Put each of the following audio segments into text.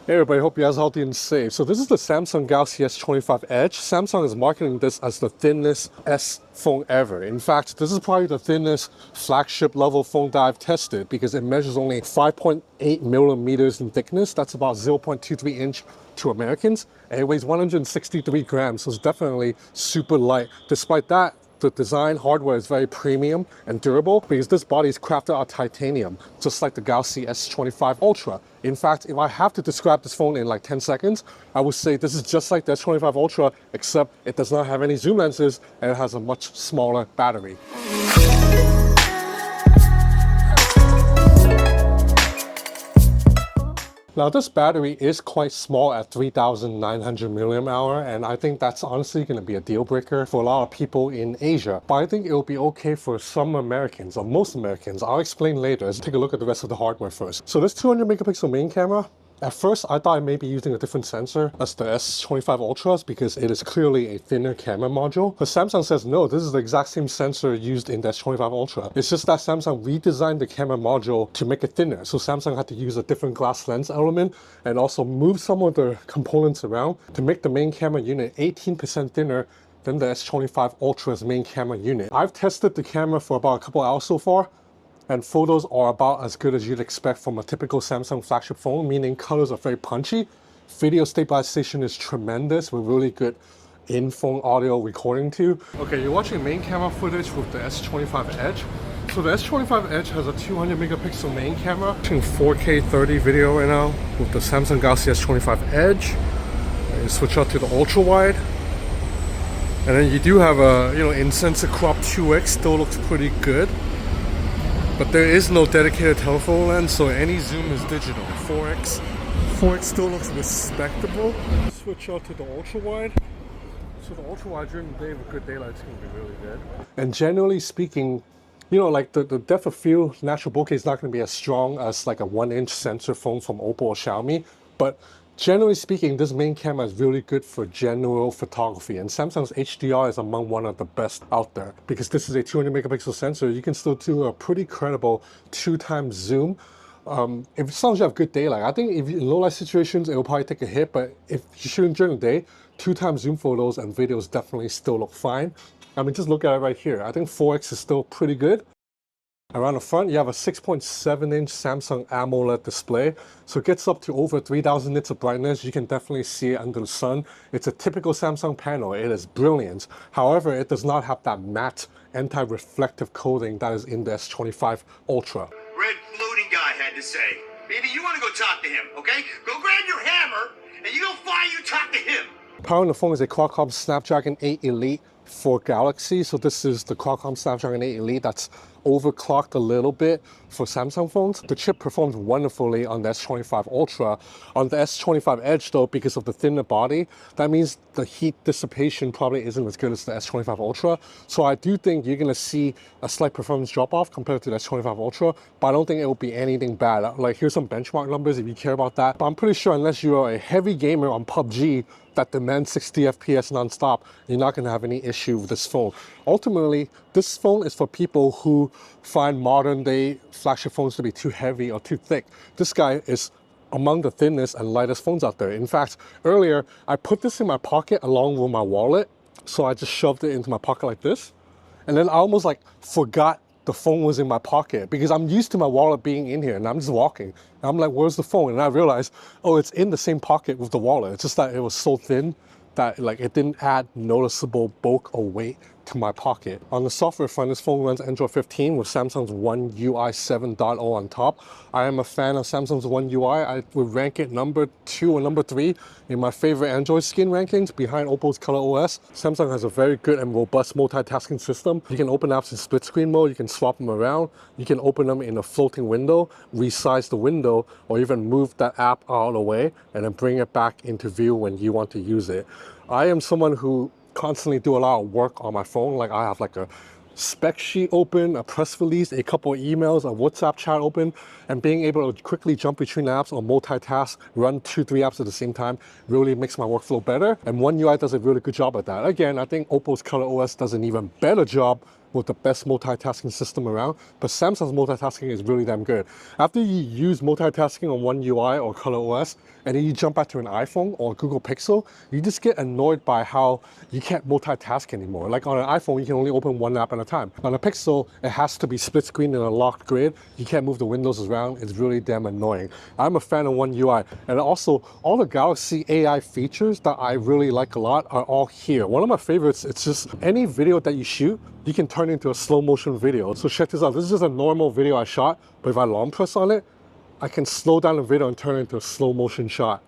Hey everybody, hope you guys are healthy and safe. So this is the Samsung Galaxy S25 Edge. Samsung is marketing this as the thinnest S phone ever. In fact, this is probably the thinnest flagship level phone that I've tested because it measures only 5.8 millimeters in thickness. That's about 0.23 inch to Americans. And it weighs 163 grams, so it's definitely super light. Despite that, the design hardware is very premium and durable because this body is crafted out of titanium, just like the Galaxy S25 Ultra. In fact, if I have to describe this phone in like 10 seconds, I would say this is just like the S25 Ultra, except it does not have any zoom lenses and it has a much smaller battery. Now this battery is quite small at 3,900 milliamp hour, and I think that's honestly going to be a deal breaker for a lot of people in Asia. But I think it will be okay for some Americans, or most Americans. I'll explain later. Let's take a look at the rest of the hardware first. So this 200 megapixel main camera, at first, I thought I may be using a different sensor as the S25 Ultras because it is clearly a thinner camera module. But Samsung says no, this is the exact same sensor used in the S25 Ultra. It's just that Samsung redesigned the camera module to make it thinner. So Samsung had to use a different glass lens element and also move some of the components around to make the main camera unit 18% thinner than the S25 Ultra's main camera unit. I've tested the camera for about a couple hours so far, and photos are about as good as you'd expect from a typical Samsung flagship phone, meaning colors are very punchy. Video stabilization is tremendous with really good in-phone audio recording too. Okay, you're watching main camera footage with the S25 Edge. So the S25 Edge has a 200 megapixel main camera, watching 4K 30 video right now with the Samsung Galaxy S25 Edge. And you switch out to the ultra wide. And then you do have a, in-sensor crop 2x, still looks pretty good. But there is no dedicated telephoto lens, so any zoom is digital. 4x still looks respectable. Switch out to the ultra wide. So the ultra wide during the day with good daylight is going to be really good. And generally speaking, like the depth of field, natural bokeh is not going to be as strong as like a 1-inch sensor phone from Oppo or Xiaomi. But generally speaking, this main camera is really good for general photography, and Samsung's HDR is among one of the best out there because this is a 200 megapixel sensor. You can still do a pretty credible 2x zoom. If as long as you have good daylight, I think if in low light situations, it will probably take a hit, but if you're shooting during the day, 2x zoom photos and videos definitely still look fine. I mean, just look at it right here. I think 4x is still pretty good. Around the front, you have a 6.7-inch Samsung AMOLED display, so it gets up to over 3,000 nits of brightness. You can definitely see it under the sun. It's a typical Samsung panel. It is brilliant. However, it does not have that matte anti-reflective coating that is in the S25 Ultra. Red floating guy had to say. Maybe you want to go talk to him, okay? Go grab your hammer, and you go find you talk to him. Powering the phone is a Qualcomm Snapdragon 8 Elite for Galaxy. So this is the Qualcomm Snapdragon 8 Elite that's overclocked a little bit for Samsung phones. The chip performs wonderfully on the S25 Ultra. On the S25 Edge though, because of the thinner body, that means the heat dissipation probably isn't as good as the S25 Ultra. So I do think you're gonna see a slight performance drop off compared to the S25 Ultra, but I don't think it will be anything bad. Like here's some benchmark numbers if you care about that. But I'm pretty sure unless you are a heavy gamer on PUBG that demands 60 FPS non-stop, you're not gonna have any issue with this phone. Ultimately, this phone is for people who find modern day flagship phones to be too heavy or too thick. This guy is among the thinnest and lightest phones out there. In fact, earlier, I put this in my pocket along with my wallet. So I just shoved it into my pocket like this. And then I almost like forgot the phone was in my pocket because I'm used to my wallet being in here and I'm just walking. And I'm like, where's the phone? And I realized, oh, it's in the same pocket with the wallet. It's just that it was so thin that like it didn't add noticeable bulk or weight to my pocket. On the software front, this phone runs Android 15 with Samsung's One UI 7.0 on top. I am a fan of Samsung's One UI. I would rank it number 2 or number 3 in my favorite Android skin rankings behind Oppo's Color OS. Samsung has a very good and robust multitasking system. You can open apps in split screen mode, you can swap them around, you can open them in a floating window, resize the window, or even move that app out of the way and then bring it back into view when you want to use it. I am someone who constantly do a lot of work on my phone. Like I have like a spec sheet open, a press release, a couple of emails, a WhatsApp chat open, and being able to quickly jump between apps or multitask, run 2-3 apps at the same time really makes my workflow better. And One UI does a really good job at that. Again, I think Oppo's Color OS does an even better job with the best multitasking system around, but Samsung's multitasking is really damn good. After you use multitasking on One UI or ColorOS, and then you jump back to an iPhone or Google Pixel, you just get annoyed by how you can't multitask anymore. Like on an iPhone, you can only open one app at a time. On a Pixel, it has to be split screen in a locked grid. You can't move the windows around. It's really damn annoying. I'm a fan of One UI. And also, all the Galaxy AI features that I really like a lot are all here. One of my favorites, it's just any video that you shoot, you can turn into a slow motion video. So check this out. This is just a normal video I shot, but if I long press on it, I can slow down the video and turn it into a slow motion shot.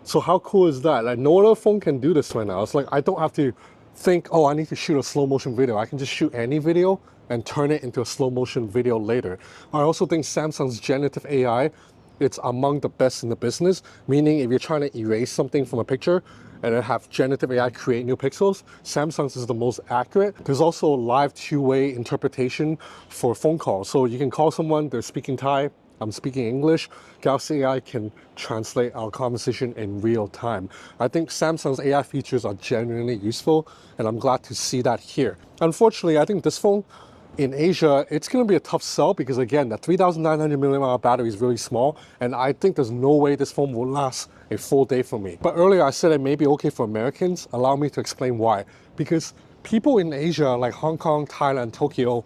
So how cool is that? Like no other phone can do this right now. It's like I don't have to think, oh, I need to shoot a slow motion video. I can just shoot any video and turn it into a slow motion video later. I also think Samsung's generative AI, it's among the best in the business, meaning if you're trying to erase something from a picture and then have generative AI create new pixels, Samsung's is the most accurate. There's also live two-way interpretation for phone calls. So you can call someone, they're speaking Thai, I'm speaking English, Galaxy AI can translate our conversation in real time. I think Samsung's AI features are genuinely useful, and I'm glad to see that here. Unfortunately, I think this phone in Asia, it's going to be a tough sell because again, the 3,900 mAh battery is really small, and I think there's no way this phone will last a full day for me. But earlier I said it may be okay for Americans. Allow me to explain why. Because people in Asia, like Hong Kong, Thailand, Tokyo,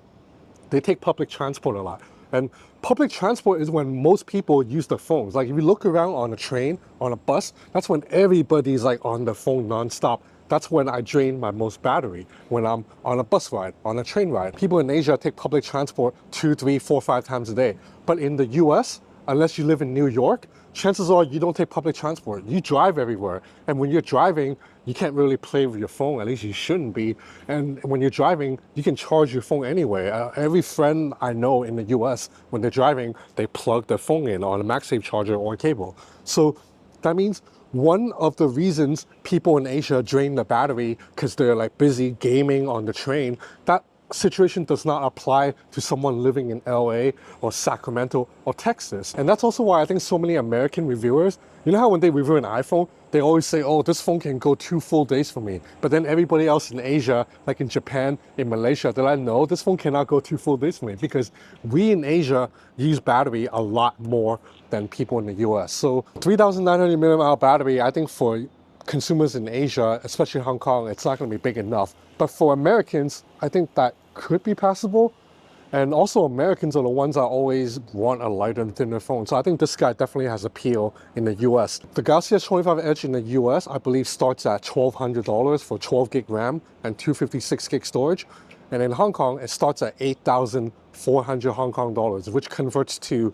they take public transport a lot. And public transport is when most people use their phones. Like if you look around on a train, on a bus, that's when everybody's like on the phone nonstop. That's when I drain my most battery, when I'm on a bus ride, on a train ride. People in Asia take public transport 2, 3, 4, 5 times a day. But in the US, unless you live in New York, chances are you don't take public transport. You drive everywhere. And when you're driving, you can't really play with your phone, at least you shouldn't be. And when you're driving, you can charge your phone anyway. Every friend I know in the US, when they're driving, they plug their phone in on a MagSafe charger or a cable. So that means one of the reasons people in Asia drain the battery because they're like busy gaming on the train, that situation does not apply to someone living in LA or Sacramento or Texas. And that's also why I think so many American reviewers, you know how when they review an iPhone, they always say, oh, this phone can go 2 full days for me. But then everybody else in Asia, like in Japan, in Malaysia, they're like, no, this phone cannot go 2 full days for me because we in Asia use battery a lot more than people in the US. So 3,900 mAh battery, I think for consumers in Asia, especially Hong Kong, it's not going to be big enough. But for Americans, I think that could be passable. And also Americans are the ones that always want a lighter and thinner phone. So I think this guy definitely has appeal in the US. The Galaxy S25 Edge in the US, I believe starts at $1,200 for 12 gig RAM and 256 gig storage. And in Hong Kong, it starts at 8,400 Hong Kong dollars, which converts to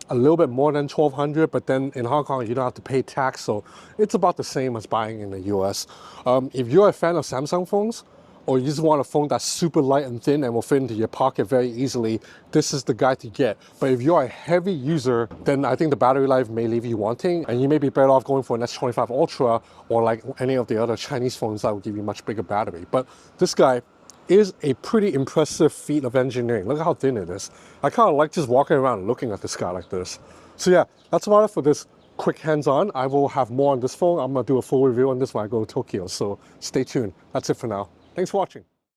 a little bit more than 1,200, but then in Hong Kong, you don't have to pay tax. So it's about the same as buying in the US. If you're a fan of Samsung phones, or you just want a phone that's super light and thin and will fit into your pocket very easily, this is the guy to get. But if you're a heavy user, then I think the battery life may leave you wanting, and you may be better off going for an S25 Ultra or like any of the other Chinese phones that will give you much bigger battery. But this guy is a pretty impressive feat of engineering. Look at how thin it is. I kind of like just walking around and looking at this guy like this. So yeah, that's about it for this quick hands-on. I will have more on this phone. I'm gonna do a full review on this when I go to Tokyo, so stay tuned. That's it for now. Thanks for watching.